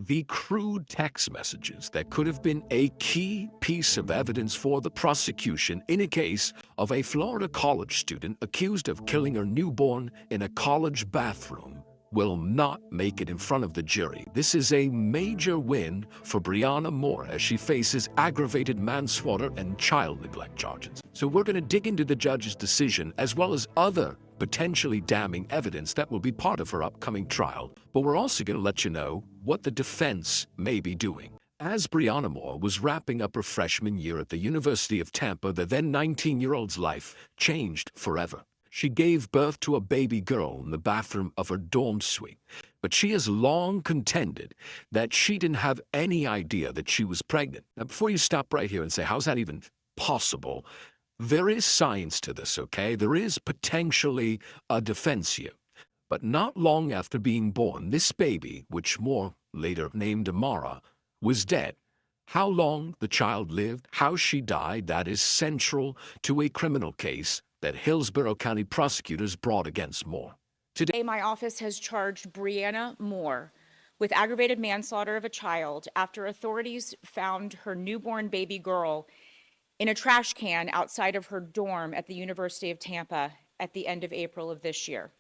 the crude text messages that could have been a key piece of evidence for the prosecution in a case of a Florida college student accused of killing her newborn in a college bathroom will not make it in front of the jury. This is a major win for Brianna Moore as she faces aggravated manslaughter and child neglect charges. So we're going to dig into the judge's decision as well as other potentially damning evidence that will be part of her upcoming trial. But we're also going to let you know what the defense may be doing. As Brianna Moore was wrapping up her freshman year at the University of Tampa, the then 19-year-old's life changed forever. She gave birth to a baby girl in the bathroom of her dorm suite, but she has long contended that she didn't have any idea that she was pregnant. Now, before you stop right here and say, how's that even possible? There is science to this, okay? There is potentially a defense here. But not long after being born, this baby, which Moore later named Amara, was dead. How long the child lived, how she died, that is central to a criminal case that Hillsborough County prosecutors brought against Moore. Today, my office has charged Brianna Moore with aggravated manslaughter of a child after authorities found her newborn baby girl in a trash can outside of her dorm at the University of Tampa at the end of April of this year.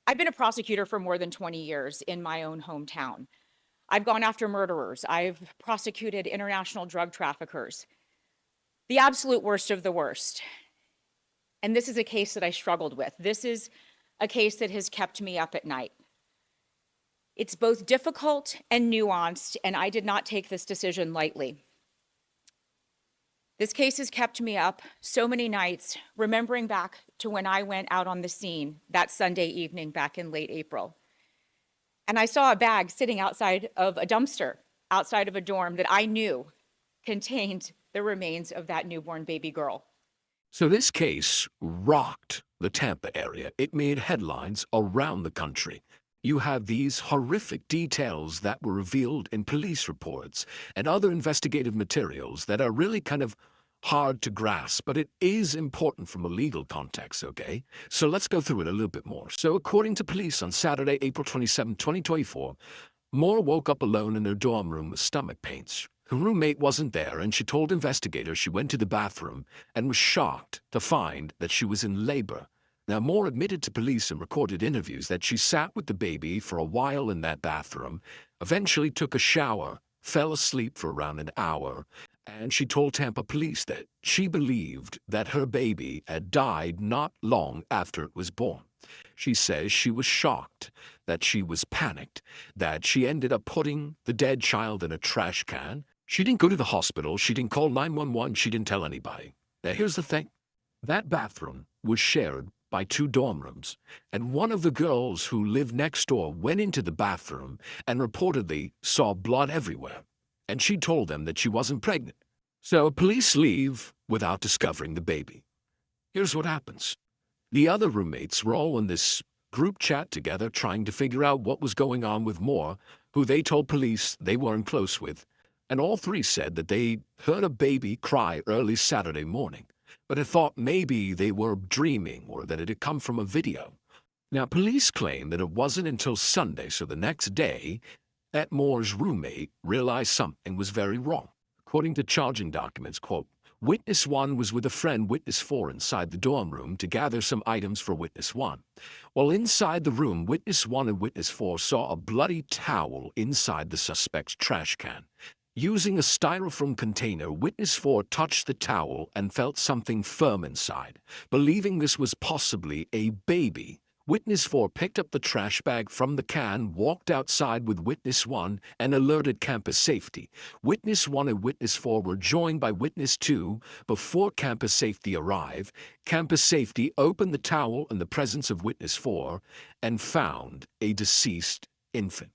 I've been a prosecutor for more than 20 years in my own hometown. I've gone after murderers. I've prosecuted international drug traffickers, the absolute worst of the worst. And this is a case that I struggled with. This is a case that has kept me up at night. It's both difficult and nuanced, and I did not take this decision lightly. This case has kept me up so many nights, remembering back to when I went out on the scene that Sunday evening back in late April. And I saw a bag sitting outside of a dumpster, outside of a dorm that I knew contained the remains of that newborn baby girl. So this case rocked the Tampa area. It made headlines around the country. You have these horrific details that were revealed in police reports and other investigative materials that are really kind of hard to grasp, but it is important from a legal context, okay? So let's go through it a little bit more. So according to police on Saturday, April 27, 2024, Moore woke up alone in her dorm room with stomach pains. Her roommate wasn't there, and she told investigators she went to the bathroom and was shocked to find that she was in labor. Now, Moore admitted to police in recorded interviews that she sat with the baby for a while in that bathroom, eventually took a shower, fell asleep for around an hour, and she told Tampa police that she believed that her baby had died not long after it was born. She says she was shocked, that she was panicked, that she ended up putting the dead child in a trash can. She didn't go to the hospital, she didn't call 911, she didn't tell anybody. Now here's the thing. That bathroom was shared by 2 dorm rooms, and one of the girls who lived next door went into the bathroom and reportedly saw blood everywhere, and she told them that she wasn't pregnant. So police leave without discovering the baby. Here's what happens. The other roommates were all in this group chat together trying to figure out what was going on with Moore, who they told police they weren't close with. And all 3 said that they heard a baby cry early Saturday morning, but had thought maybe they were dreaming or that it had come from a video. Now, police claim that it wasn't until Sunday, so the next day, that Moore's roommate realized something was very wrong. According to charging documents, quote, Witness 1 was with a friend, Witness 4, inside the dorm room to gather some items for Witness 1. While inside the room, Witness 1 and Witness 4 saw a bloody towel inside the suspect's trash can. Using a styrofoam container, Witness 4 touched the towel and felt something firm inside. Believing this was possibly a baby, Witness 4 picked up the trash bag from the can, walked outside with Witness 1, and alerted campus safety. Witness 1 and Witness 4 were joined by Witness 2 before campus safety arrived. Campus safety opened the towel in the presence of Witness 4 and found a deceased infant.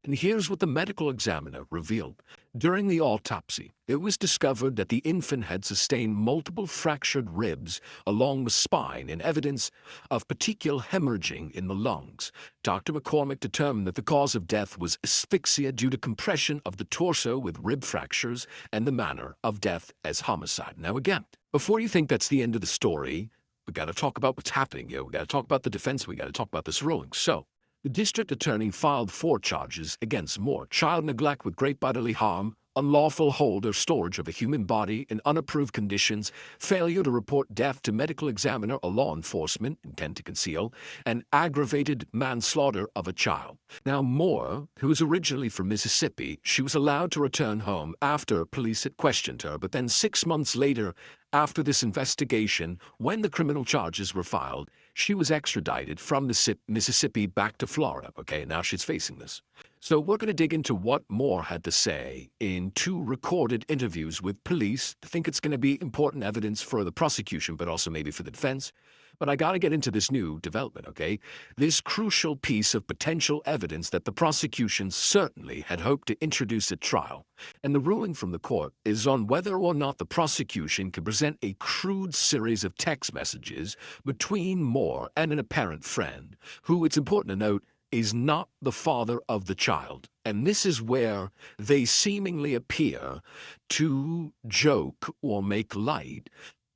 And here's what the medical examiner revealed. During the autopsy, it was discovered that the infant had sustained multiple fractured ribs along the spine and evidence of petechial hemorrhaging in the lungs. Dr. McCormick determined that the cause of death was asphyxia due to compression of the torso with rib fractures and the manner of death as homicide. Now again, before you think that's the end of the story, we got to talk about what's happening here. We got to talk about the defense. We got to talk about this ruling. So, The district attorney filed 4 charges against Moore: child neglect with great bodily harm, unlawful hold or storage of a human body in unapproved conditions, failure to report death to medical examiner or law enforcement, intent to conceal, and aggravated manslaughter of a child. Now, Moore, who was originally from Mississippi, she was allowed to return home after police had questioned her, but then 6 months later, after this investigation, when the criminal charges were filed, she was extradited from Mississippi back to Florida. Okay, now she's facing this. So we're going to dig into what Moore had to say in 2 recorded interviews with police. I think it's going to be important evidence for the prosecution, but also maybe for the defense. But I got to get into this new development, okay? This crucial piece of potential evidence that the prosecution certainly had hoped to introduce at trial. And the ruling from the court is on whether or not the prosecution could present a crude series of text messages between Moore and an apparent friend, who, it's important to note, is not the father of the child. And this is where they seemingly appear to joke or make light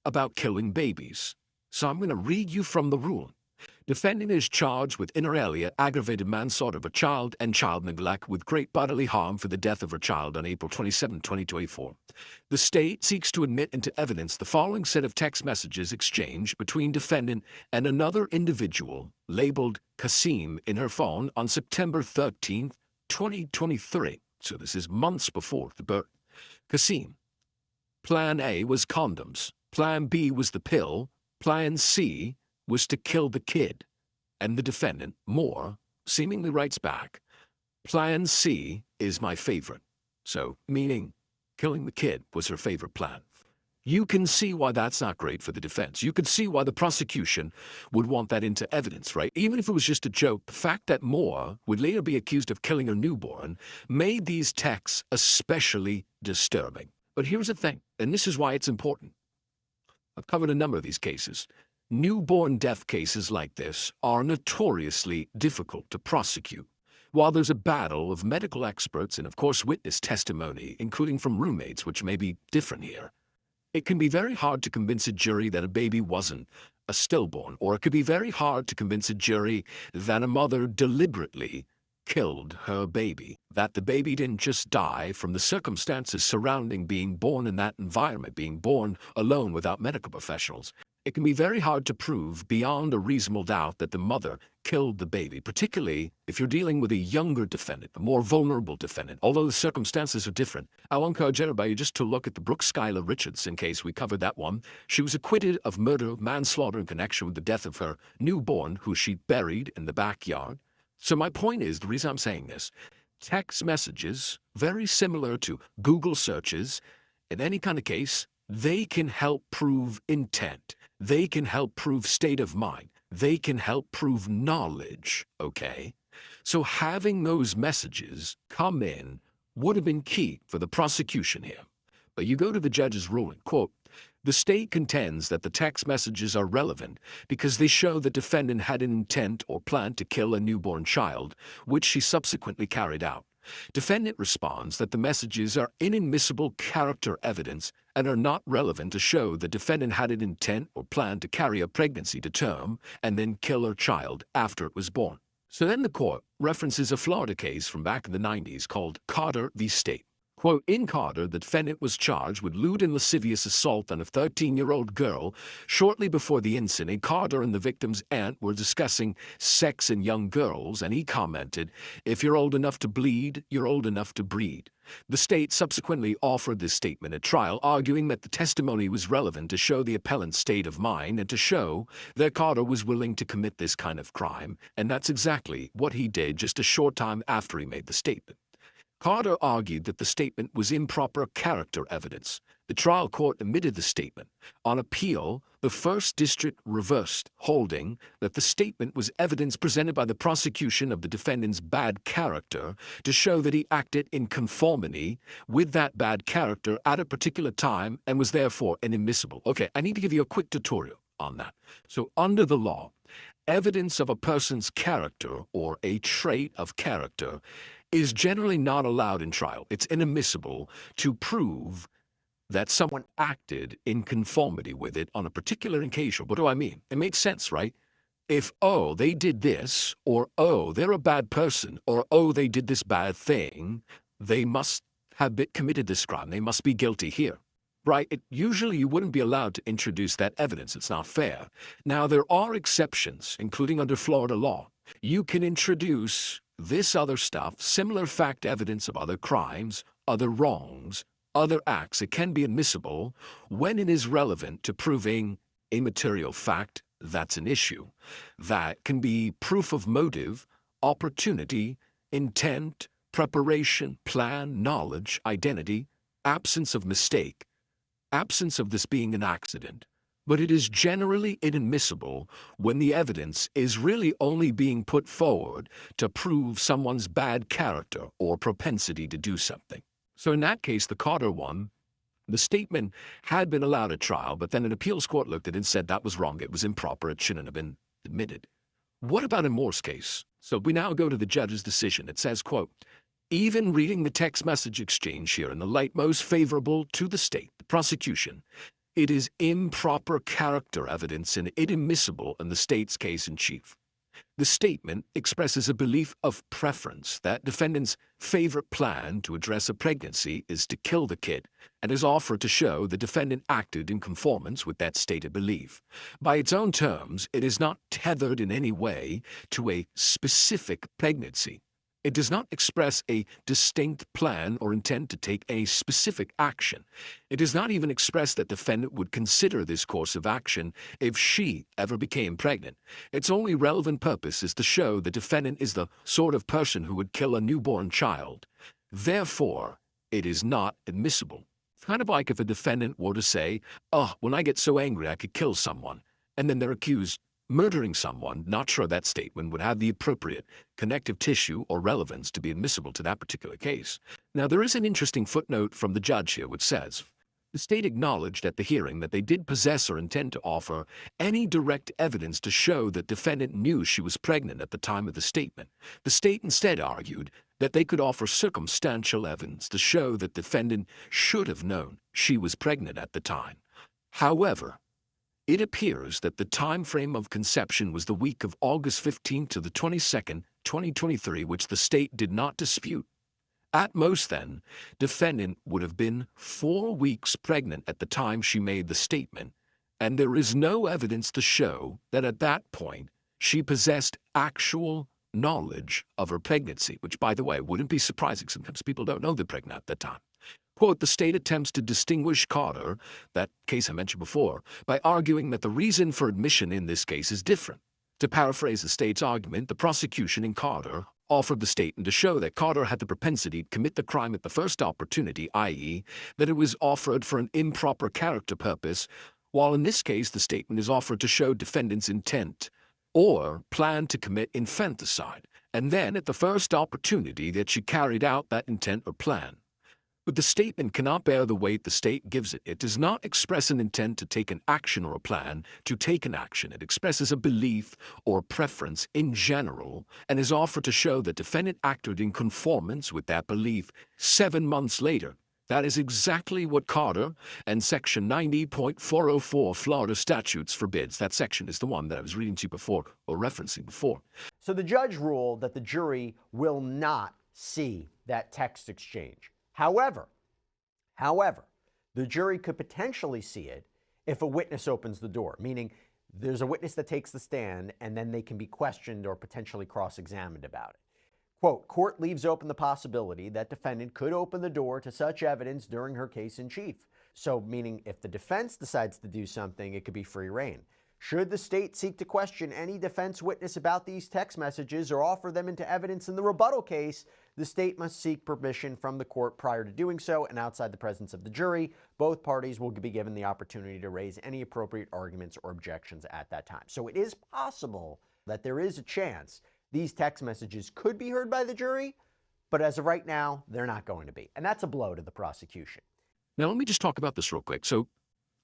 about killing babies. So I'm going to read you from the ruling. Defendant is charged with inter alia aggravated manslaughter of a child and child neglect with great bodily harm for the death of her child on April 27, 2024. The state seeks to admit into evidence the following set of text messages exchanged between defendant and another individual labeled Kasim in her phone on September 13, 2023. So this is months before the birth. Kasim: Plan A was condoms. Plan B was the pill. Plan C was to kill the kid. And the defendant, Moore, seemingly writes back, Plan C is my favorite. So, meaning killing the kid was her favorite plan. You can see why that's not great for the defense. You could see why the prosecution would want that into evidence, right? Even if it was just a joke, the fact that Moore would later be accused of killing her newborn made these texts especially disturbing. But here's the thing, and this is why it's important. I've covered a number of these cases. Newborn death cases like this are notoriously difficult to prosecute. While there's a battle of medical experts and, of course, witness testimony, including from roommates, which may be different here, it can be very hard to convince a jury that a baby wasn't a stillborn, or it could be very hard to convince a jury that a mother deliberately killed her baby, that the baby didn't just die from the circumstances surrounding being born in that environment, being born alone without medical professionals. It can be very hard to prove beyond a reasonable doubt that the mother killed the baby, particularly if you're dealing with a younger defendant, a more vulnerable defendant, although the circumstances are different. I'll encourage everybody just to look at the Brooke Schuyler Richards, in case we covered that one. She was acquitted of murder, manslaughter in connection with the death of her newborn, who she buried in the backyard. So my point is, the reason I'm saying this, text messages, very similar to Google searches, in any kind of case, they can help prove intent. They can help prove state of mind. They can help prove knowledge, okay? So having those messages come in would have been key for the prosecution here. But you go to the judge's ruling, quote, the state contends that the text messages are relevant because they show the defendant had an intent or plan to kill a newborn child, which she subsequently carried out. Defendant responds that the messages are inadmissible character evidence and are not relevant to show the defendant had an intent or plan to carry a pregnancy to term and then kill her child after it was born. So then the court references a Florida case from back in the 90s called Carter v. State. Quote, in Carter, the defendant was charged with lewd and lascivious assault on a 13-year-old girl. Shortly before the incident, Carter and the victim's aunt were discussing sex in young girls, and he commented, if you're old enough to bleed, you're old enough to breed. The state subsequently offered this statement at trial, arguing that the testimony was relevant to show the appellant's state of mind and to show that Carter was willing to commit this kind of crime, and that's exactly what he did just a short time after he made the statement. Carter argued that the statement was improper character evidence. The trial court admitted the statement. On appeal, the First District reversed, holding that the statement was evidence presented by the prosecution of the defendant's bad character to show that he acted in conformity with that bad character at a particular time and was therefore inadmissible. Okay, I need to give you a quick tutorial on that. So under the law, evidence of a person's character or a trait of character is generally not allowed in trial. It's inadmissible to prove that someone acted in conformity with it on a particular occasion. What do I mean? It makes sense, right? If, oh, they did this, or oh, they're a bad person, or oh, they did this bad thing, they must have committed this crime. They must be guilty here. Right? Usually you wouldn't be allowed to introduce that evidence. It's not fair. Now, there are exceptions, including under Florida law. You can introduce this other stuff, similar fact evidence of other crimes, other wrongs, other acts. It can be admissible when it is relevant to proving a material fact that's an issue. That can be proof of motive, opportunity, intent, preparation, plan, knowledge, identity, absence of mistake, absence of this being an accident. But it is generally inadmissible when the evidence is really only being put forward to prove someone's bad character or propensity to do something. So in that case, the Carter one, the statement had been allowed at trial, but then an appeals court looked at it and said that was wrong. It was improper. It shouldn't have been admitted. What about in Moore's case? So we now go to the judge's decision. It says, quote, even reading the text message exchange here in the light most favorable to the state, the prosecution, it is improper character evidence and inadmissible in the state's case in chief. The statement expresses a belief of preference that defendant's favorite plan to address a pregnancy is to kill the kid, and is offered to show the defendant acted in conformance with that stated belief. By its own terms, it is not tethered in any way to a specific pregnancy. It does not express a distinct plan or intent to take a specific action. It does not even express that defendant would consider this course of action if she ever became pregnant. Its only relevant purpose is to show the defendant is the sort of person who would kill a newborn child. Therefore, it is not admissible. It's kind of like if a defendant were to say, oh, when I get so angry I could kill someone, and then they're accused murdering someone. Not sure that statement would have the appropriate connective tissue or relevance to be admissible to that particular case. Now, there is an interesting footnote from the judge here which says, the state acknowledged at the hearing that they did possess or intend to offer any direct evidence to show that defendant knew she was pregnant at the time of the statement. The state instead argued that they could offer circumstantial evidence to show that defendant should have known she was pregnant at the time. However, it appears that the time frame of conception was the week of August 15th to the 22nd, 2023, which the state did not dispute. At most, then, defendant would have been 4 weeks pregnant at the time she made the statement, and there is no evidence to show that at that point she possessed actual knowledge of her pregnancy, which, by the way, wouldn't be surprising. Sometimes people don't know they're pregnant at that time. Quote, the state attempts to distinguish Carter, that case I mentioned before, by arguing that the reason for admission in this case is different. To paraphrase the state's argument, the prosecution in Carter offered the statement to show that Carter had the propensity to commit the crime at the first opportunity, i.e., that it was offered for an improper character purpose, while in this case the statement is offered to show defendant's intent or plan to commit infanticide, and then at the first opportunity that she carried out that intent or plan. But the statement cannot bear the weight the state gives it. It does not express an intent to take an action or a plan to take an action. It expresses a belief or preference in general and is offered to show that defendant acted in conformance with that belief 7 months later. That is exactly what Carter and Section 90.404 Florida statutes forbids. That section is the one that I was reading to you before or referencing before. So the judge ruled that the jury will not see that text exchange. However, the jury could potentially see it if a witness opens the door, meaning there's a witness that takes the stand and then they can be questioned or potentially cross-examined about it. Quote, court leaves open the possibility that defendant could open the door to such evidence during her case in chief. So meaning if the defense decides to do something, it could be free rein. Should the state seek to question any defense witness about these text messages or offer them into evidence in the rebuttal case, the state must seek permission from the court prior to doing so, and outside the presence of the jury, both parties will be given the opportunity to raise any appropriate arguments or objections at that time. So it is possible that there is a chance these text messages could be heard by the jury, but as of right now, they're not going to be. And that's a blow to the prosecution. Now, let me just talk about this real quick. So,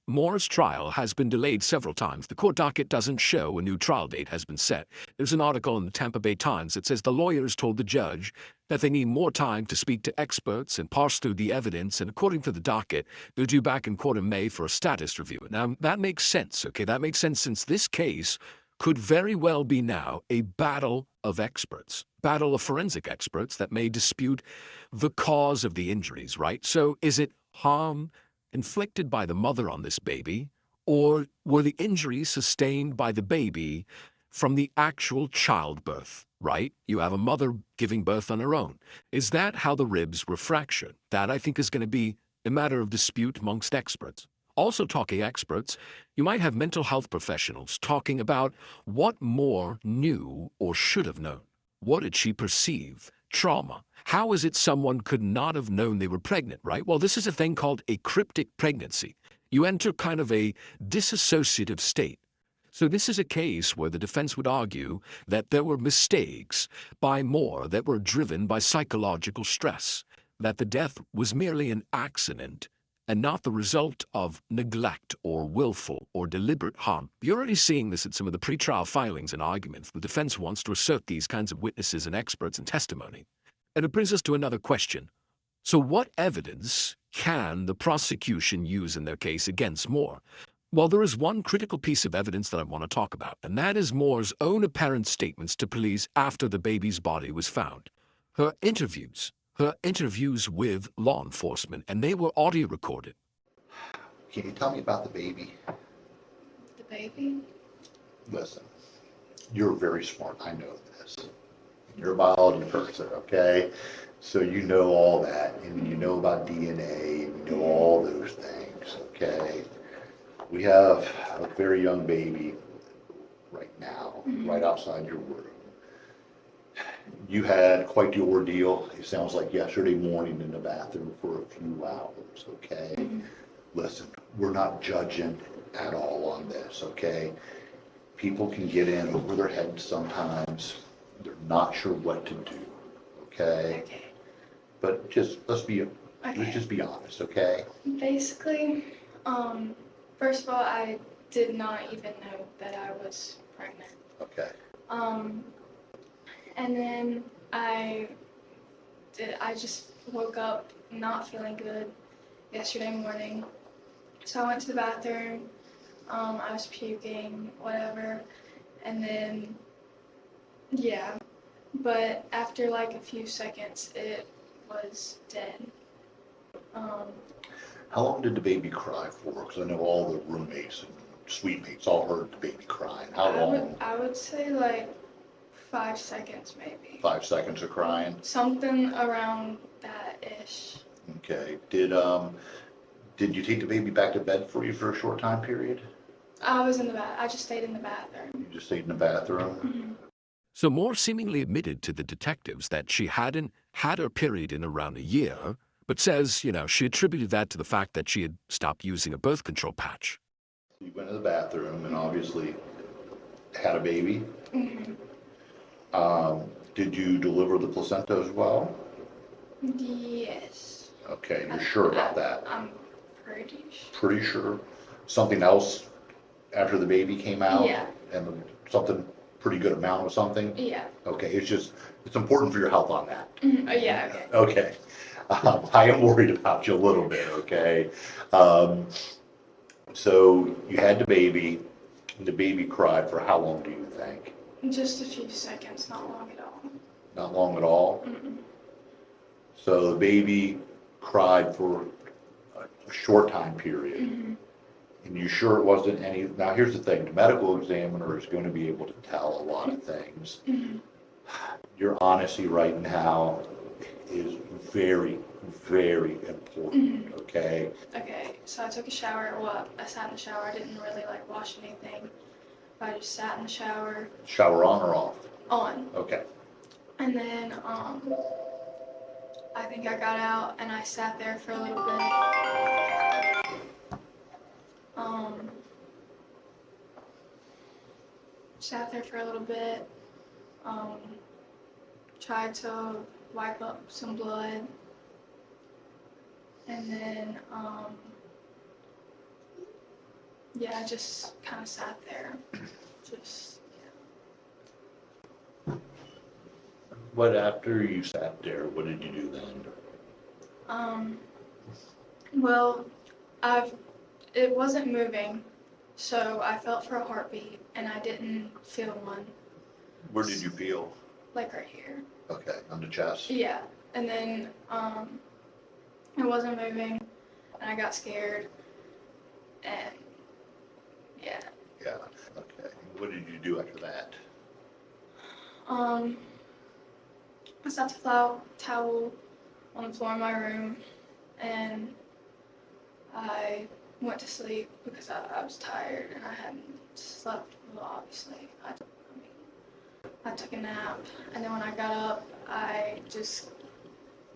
Moore's trial has been delayed several times. The court docket doesn't show a new trial date has been set. There's an article in the Tampa Bay Times that says the lawyers told the judge that they need more time to speak to experts and parse through the evidence, and according to the docket, they're due back in court in May for a status review. Now, that makes sense, okay? That makes sense since this case could very well be now a battle of experts, battle of forensic experts that may dispute the cause of the injuries, right? So is it harm inflicted by the mother on this baby, or were the injuries sustained by the baby from the actual childbirth, right? You have a mother giving birth on her own. Is that how the ribs were fractured? That, I think, is going to be a matter of dispute amongst experts. Also, talking experts, you might have mental health professionals talking about what Moore knew or should have known. What did she perceive? Trauma. How is it someone could not have known they were pregnant, right? Well, this is a thing called a cryptic pregnancy. You enter kind of a disassociative state. So this is a case where the defense would argue that there were mistakes by Moore that were driven by psychological stress, that the death was merely an accident and not the result of neglect or willful or deliberate harm. You're already seeing this in some of the pretrial filings and arguments. The defense wants to assert these kinds of witnesses and experts in testimony. And it brings us to another question. So what evidence can the prosecution use in their case against Moore? Well, there is one critical piece of evidence that I want to talk about, and that is Moore's own apparent statements to police after the baby's body was found. Her interviews with law enforcement, and they were audio recorded. Can you tell me about the baby? The baby? Listen, you're very smart. I know this. You're a biology person, okay? So you know all that, and you know about DNA, and you know all those things, okay? We have a very young baby right now, right outside your room. You had quite the ordeal, it sounds like yesterday morning in the bathroom for a few hours, okay? Listen, we're not judging at all on this, okay? People can get in over their heads sometimes. They're not sure what to do, okay? Okay. But let's just be honest, okay? Basically, first of all, I did not even know that I was pregnant. Okay. And then I just woke up not feeling good yesterday morning. So I went to the bathroom, I was puking, whatever, and then, yeah. But after like a few seconds, it was dead. How long did the baby cry for? Because I know all the roommates and suite mates all heard the baby crying. How long? I would say like 5 seconds maybe. 5 seconds of crying? Something around that ish. Okay. Did you take the baby back to bed for you for a short time period? I just stayed in the bathroom. You just stayed in the bathroom? Mm-hmm. So Moore seemingly admitted to the detectives that she hadn't had her period in around a year, but says, she attributed that to the fact that she had stopped using a birth control patch. You went to the bathroom and obviously had a baby. Mm-hmm. Did you deliver the placenta as well? Yes. Okay, you're sure about that? I'm pretty sure. Pretty sure? Something else after the baby came out? Yeah. And something, pretty good amount of something? Yeah. Okay, it's important for your health on that. Mm-hmm. Oh, yeah, okay. Okay. I am worried about you a little bit, okay? So you had the baby cried for how long do you think? Just a few seconds, not long at all. Not long at all? Mm-mm. So the baby cried for a short time period. Mm-hmm. And you sure it wasn't any, now here's the thing, the medical examiner is going to be able to tell a lot of things. Mm-hmm. Your honesty right now is very, very important, okay? Okay, so I took a shower. Well, I sat in the shower. I didn't really like wash anything. But I just sat in the shower. Shower on or off? On. Okay. And then, I think I got out and I sat there for a little bit. Sat there for a little bit. Tried to wipe up some blood. And then, yeah, I just kind of sat there. Just, yeah. What after you sat there, what did you do then? Well, it wasn't moving, So I felt for a heartbeat, and I didn't feel one, Where did you feel? like right here. Okay, on the chest? Yeah, and then it wasn't moving, and I got scared, and yeah. Yeah, okay. What did you do after that? I sat the towel on the floor in my room, and I went to sleep because I was tired and I hadn't slept well, obviously. I took a nap, and then when I got up, I just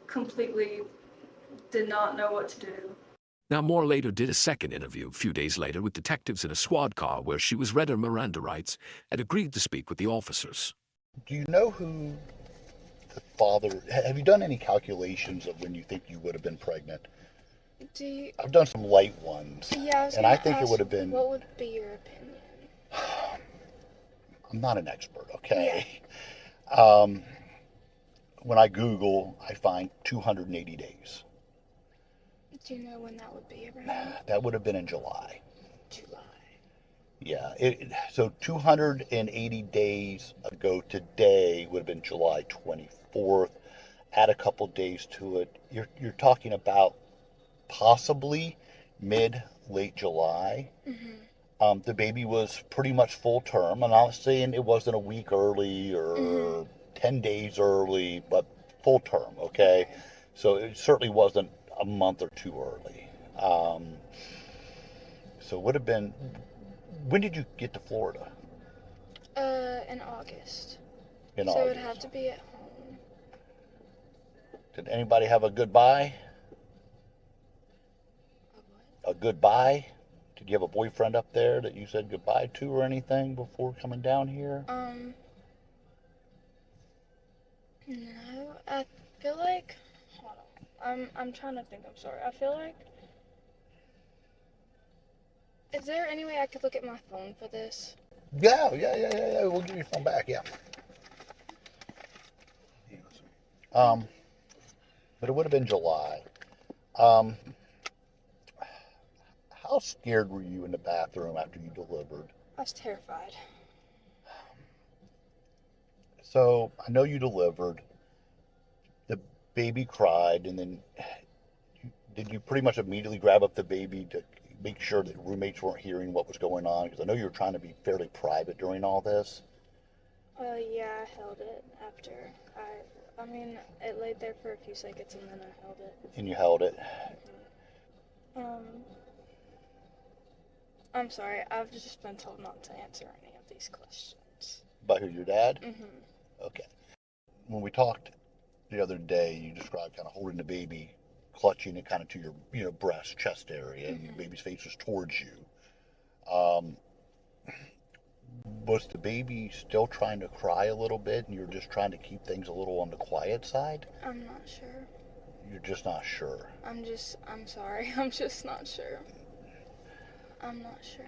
completely did not know what to do. Now, Moore later did a second interview a few days later with detectives in a squad car where she was read her Miranda rights and agreed to speak with the officers. Do you know who the father? Have you done any calculations of when you think you would have been pregnant? I've done some light ones. Yeah, I was and gonna I think ask, it would have been. what would be your opinion? I'm not an expert, okay? Yeah. When I Google, I find 280 days. Do you know when that would be around? That would have been in July. July. Yeah. So 280 days ago today would have been July 24th. Add a couple days to it. You're talking about possibly late July. Mm-hmm. The baby was pretty much full term. I'm not saying it wasn't a week early or 10 days early, but full term, okay? So it certainly wasn't a month or two early. So it would have been, when did you get to Florida? In August. In So August. it would have to be at home. Did anybody have a goodbye? A what? A goodbye? Did you have a boyfriend up there that you said goodbye to or anything before coming down here? No, I feel like, hold on, I'm trying to think, I'm sorry. I feel like, is there any way I could look at my phone for this? Yeah. We'll give you your phone back, yeah. But it would have been July. How scared were you in the bathroom after you delivered? I was terrified. So I know you delivered. The baby cried, and then did you pretty much immediately grab up the baby to make sure that roommates weren't hearing what was going on? Because I know you were trying to be fairly private during all this. Yeah, I held it after. I mean, it laid there for a few seconds and then I held it. And you held it. I'm sorry, I've just been told not to answer any of these questions. About who, your dad? Mm-hmm. Okay. When we talked the other day, you described kind of holding the baby, clutching it kind of to your breast, chest area, and the baby's face was towards you. Was the baby still trying to cry a little bit, and you're just trying to keep things a little on the quiet side? I'm not sure. You're just not sure. I'm sorry, I'm just not sure. I'm not sure.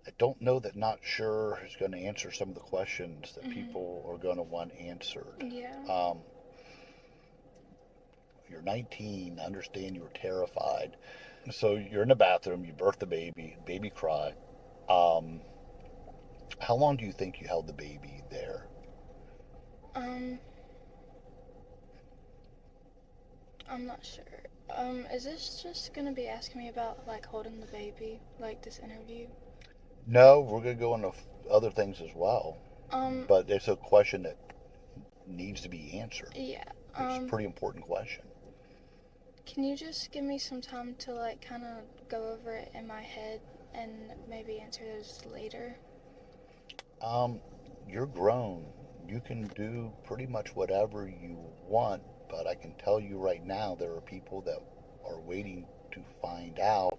I don't know that not sure is going to answer some of the questions that people are going to want answered. Yeah. You're 19, I understand you were terrified. So you're in the bathroom, you birth the baby cried. How long do you think you held the baby there? I'm not sure. Is this just gonna be asking me about like holding the baby, like this interview? No, we're going to go into other things as well. But it's a question that needs to be answered. Yeah. It's a pretty important question. Can you just give me some time to like kind of go over it in my head and maybe answer those later? You're grown. You can do pretty much whatever you want, but I can tell you right now there are people that are waiting to find out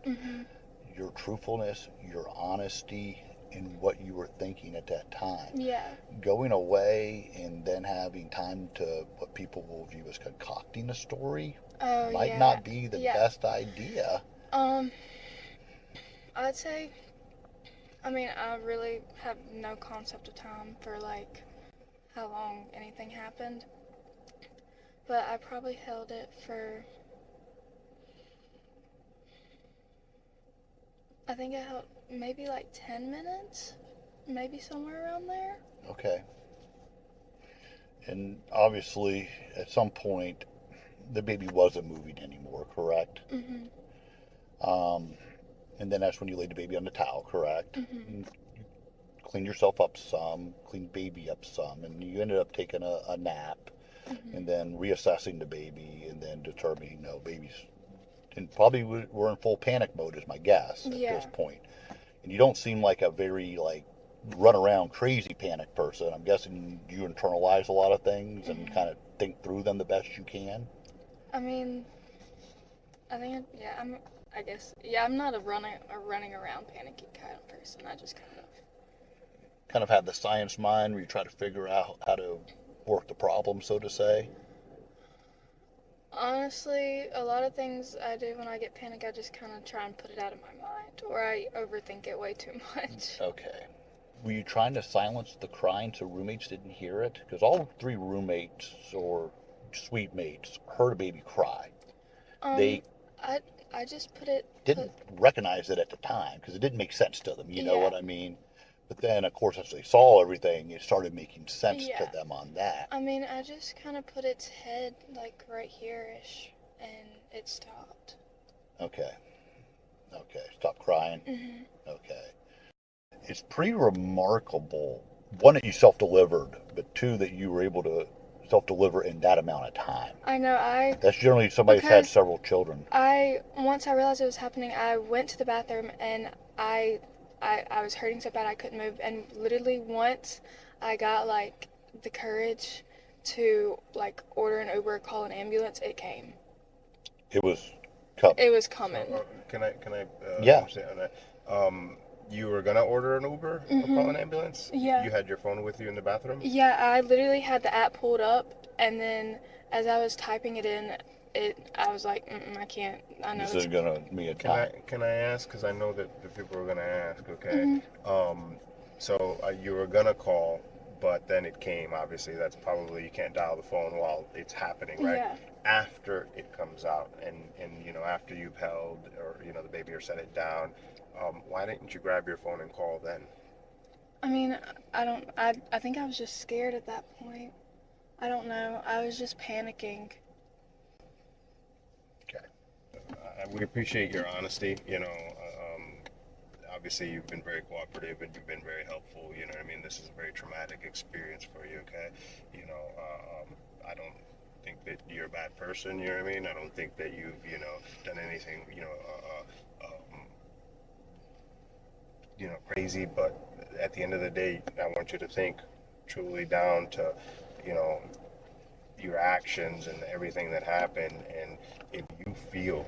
your truthfulness, your honesty, and what you were thinking at that time. Yeah. Going away and then having time to what people will view as concocting a story might not be the best idea. I'd say, I mean, I really have no concept of time for like how long anything happened, but I probably held it for I think it held maybe like 10 minutes, maybe somewhere around there. Okay. And obviously, at some point, the baby wasn't moving anymore, correct? And then that's when you laid the baby on the towel, correct? And you cleaned yourself up some, cleaned baby up some, and you ended up taking a nap, and then reassessing the baby, and then determining, no, baby's, and probably were in full panic mode, is my guess at this point. And you don't seem like a very run around crazy panic person. I'm guessing you internalize a lot of things and kind of think through them the best you can. I mean, I think, I'm not a running around panicky kind of person. I just Kind of have the science mind where you try to figure out how to work the problem, so to say. honestly, a lot of things I do when I get panic, I just kind of try and put it out of my mind, or I overthink it way too much. Okay. Were you trying to silence the crying so roommates didn't hear it? Because all 3 roommates or suite mates heard a baby cry. They I just put it. didn't recognize it at the time because it didn't make sense to them. You know what I mean? But then, of course, as they saw everything, it started making sense to them on that. I mean, I just kind of put its head like right here-ish, and it stopped. Okay. Stop crying. Okay. It's pretty remarkable, one, that you self-delivered, but 2, that you were able to self-deliver in that amount of time. I know. That's generally somebody who's had several children. Once I realized it was happening, I went to the bathroom, and I was hurting so bad I couldn't move, and literally once I got like the courage to like order an Uber, call an ambulance, it came. It was coming. It was coming. Can I Yeah. understand on that? You were gonna order an Uber or call an ambulance? Yeah. You had your phone with you in the bathroom? Yeah, I literally had the app pulled up, and then as I was typing it in, I was like, I can't. I know This it's is gonna be a time. Can I ask? Because I know that the people are gonna ask. Okay. So you were gonna call, but then it came. Obviously, that's probably you can't dial the phone while it's happening, right? Yeah. After it comes out, and after you've held or the baby or set it down, why didn't you grab your phone and call then? I mean, I think I was just scared at that point. I don't know. I was just panicking. Okay. We appreciate your honesty. Obviously you've been very cooperative and you've been very helpful. You know what I mean? This is a very traumatic experience for you. Okay. I don't think that you're a bad person. You know what I mean? I don't think that you've done anything crazy. But at the end of the day, I want you to think truly down to your actions and everything that happened, and if you feel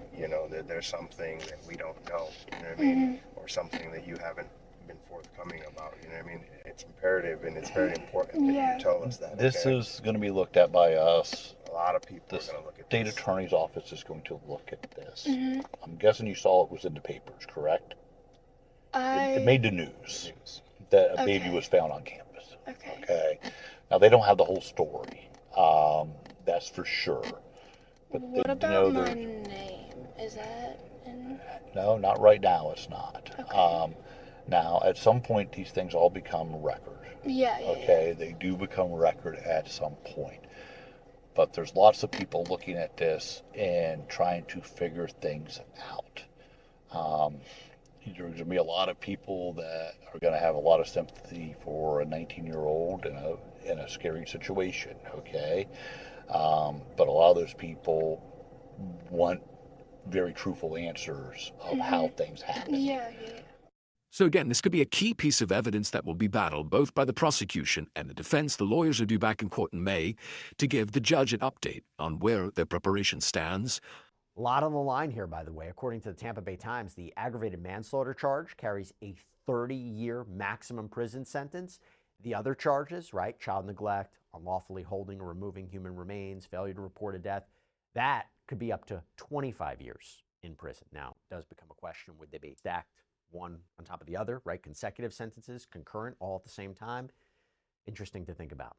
that there's something that we don't know, you know what I mean, or something that you haven't been forthcoming about, you know what I mean, it's imperative and it's very important that you tell us that. This okay? is going to be looked at by us. A lot of people The are going to look at state this. attorney's office is going to look at this. I'm guessing you saw it was in the papers, correct? It made the news that a baby was found on campus. Okay. Now they don't have the whole story. That's for sure. But What they about know my name? Is that in? No, not right now. It's not. Okay. Now, at some point, these things all become record. Yeah. Okay, they do become record at some point. But there's lots of people looking at this and trying to figure things out. There's going to be a lot of people that are going to have a lot of sympathy for a 19-year-old in a scary situation, okay? But a lot of those people want very truthful answers of how things happen. Yeah. So again, this could be a key piece of evidence that will be battled both by the prosecution and the defense. The lawyers are due back in court in May to give the judge an update on where their preparation stands. A lot on the line here, by the way. According to the Tampa Bay Times, the aggravated manslaughter charge carries a 30-year maximum prison sentence. The other charges, right, child neglect, unlawfully holding or removing human remains, failure to report a death, that could be up to 25 years in prison. Now, it does become a question, would they be stacked one on top of the other, right? Consecutive sentences, concurrent, all at the same time? Interesting to think about.